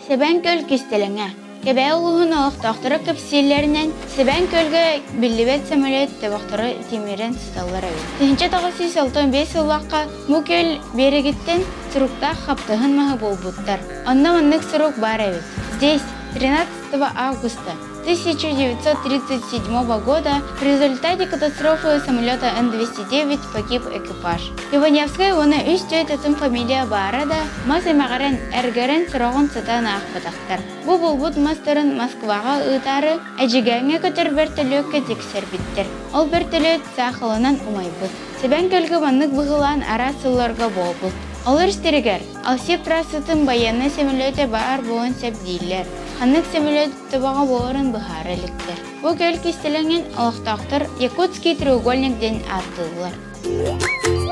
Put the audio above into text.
Себен көл кистелеңе. Кебе улуһун олохтоохтору капсиллеринен Себен көлгө биллибет самолет табактары тимерен сыталлар эбит. 1995 сыллакка бу көл берегиттен сурукта хаптыгын маһы болбуттар. Онна маннык сурук бар эбит. Здесь 13 августа 1937 года в результате катастрофы самолета Ан-209 погиб экипаж. Иваневская оны үстөйт атын фамилия барада масаймагарен эргерен сұрағын сатан ақпатақтар. Бу болбут мастарын Москваға ытары әжігәңе көтер бір төлөкке тексер биттер. Ол бір төлөт сақылынан умайбыт. Себен көлгі маннык бұғылан ара сылларға болбыт. Олар істерігер, алсеп трассытын баянны самолеті бар болын сәп дейлер. Ханнык самолет табаға боларын бұхары ліктер. Бұл көл кестеленген олықтақтыр Якутский треугольник ден артылылар.